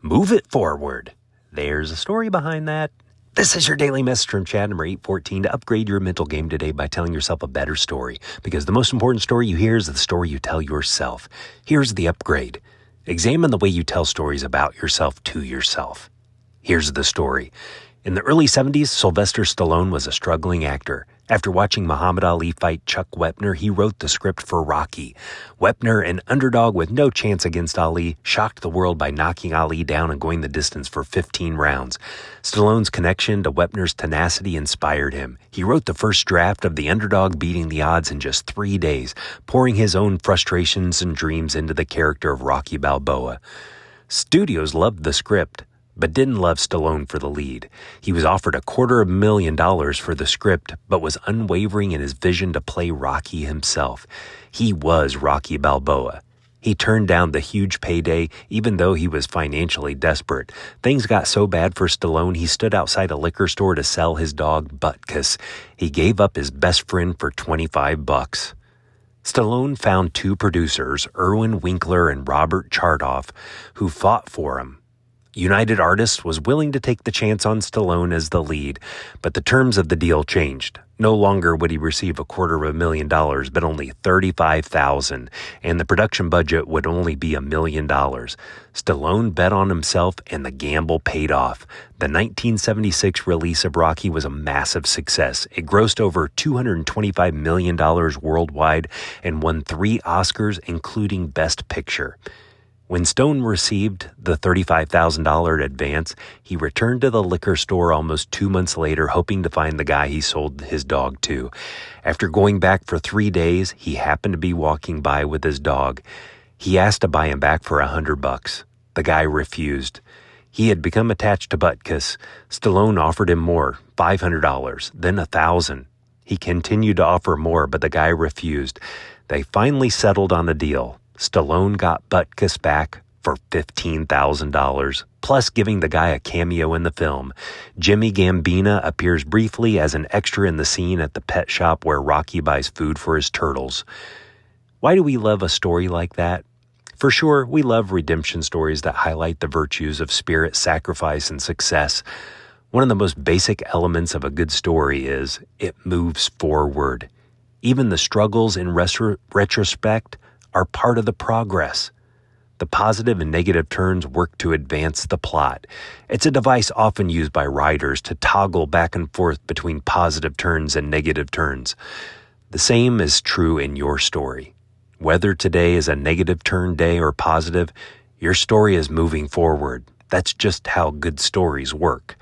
Move it forward. There's a story behind that. This is your daily message from Chad number 814 to upgrade your mental game today by telling yourself a better story. Because the most important story you hear is the story you tell yourself. Here's the upgrade. Examine the way you tell stories about yourself to yourself. Here's the story. In the early 70s, Sylvester Stallone was a struggling actor. After watching Muhammad Ali fight Chuck Wepner, he wrote the script for Rocky. Wepner, an underdog with no chance against Ali, shocked the world by knocking Ali down and going the distance for 15 rounds. Stallone's connection to Wepner's tenacity inspired him. He wrote the first draft of the underdog beating the odds in just 3 days, pouring his own frustrations and dreams into the character of Rocky Balboa. Studios loved the script, but didn't love Stallone for the lead. He was offered $250,000 for the script, but was unwavering in his vision to play Rocky himself. He was Rocky Balboa. He turned down the huge payday, even though he was financially desperate. Things got so bad for Stallone, he stood outside a liquor store to sell his dog, Butkus. He gave up his best friend for $25. Stallone found two producers, Irwin Winkler and Robert Chartoff, who fought for him. United Artists was willing to take the chance on Stallone as the lead, but the terms of the deal changed. No longer would he receive $250,000, but only $35,000, and the production budget would only be $1 million. Stallone bet on himself, and the gamble paid off. The 1976 release of Rocky was a massive success. It grossed over $225 million worldwide and won 3 Oscars, including Best Picture. When Stone received the $35,000 advance, he returned to the liquor store almost 2 months later, hoping to find the guy he sold his dog to. After going back for 3 days, he happened to be walking by with his dog. He asked to buy him back for $100. The guy refused. He had become attached to Butkus. Stallone offered him more, $500, then $1,000. He continued to offer more, but the guy refused. They finally settled on a deal. Stallone got Butkus back for $15,000, plus giving the guy a cameo in the film. Jimmy Gambino appears briefly as an extra in the scene at the pet shop where Rocky buys food for his turtles. Why do we love a story like that? For sure, we love redemption stories that highlight the virtues of spirit, sacrifice, and success. One of the most basic elements of a good story is it moves forward. Even the struggles in retrospect are part of the progress. The positive and negative turns work to advance the plot. It's a device often used by writers to toggle back and forth between positive turns and negative turns. The same is true in your story. Whether today is a negative turn day or positive, your story is moving forward. That's just how good stories work.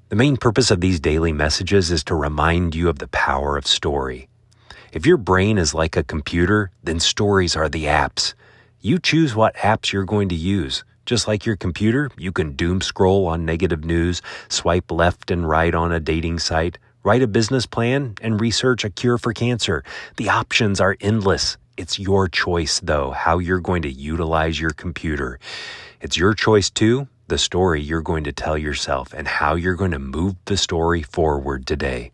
The main purpose of these daily messages is to remind you of the power of story. If your brain is like a computer, then stories are the apps. You choose what apps you're going to use. Just like your computer, you can doom scroll on negative news, swipe left and right on a dating site, write a business plan, and research a cure for cancer. The options are endless. It's your choice, though, how you're going to utilize your computer. It's your choice, too, the story you're going to tell yourself and how you're going to move the story forward today.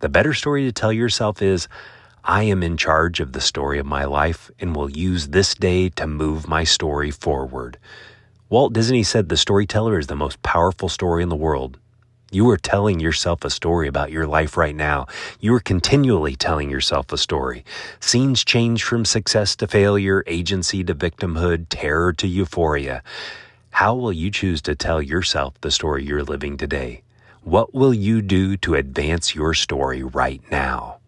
The better story to tell yourself is, I am in charge of the story of my life and will use this day to move my story forward. Walt Disney said the storyteller is the most powerful story in the world. You are telling yourself a story about your life right now. You are continually telling yourself a story. Scenes change from success to failure, agency to victimhood, terror to euphoria. How will you choose to tell yourself the story you're living today? What will you do to advance your story right now?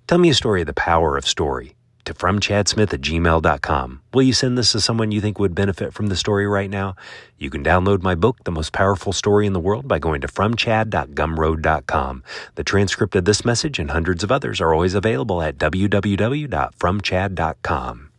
Tell me a story of the power of story to fromchadsmith@gmail.com. Will you send this to someone you think would benefit from the story right now? You can download my book, The Most Powerful Story in the World, by going to fromchad.gumroad.com. The transcript of this message and hundreds of others are always available at www.fromchad.com.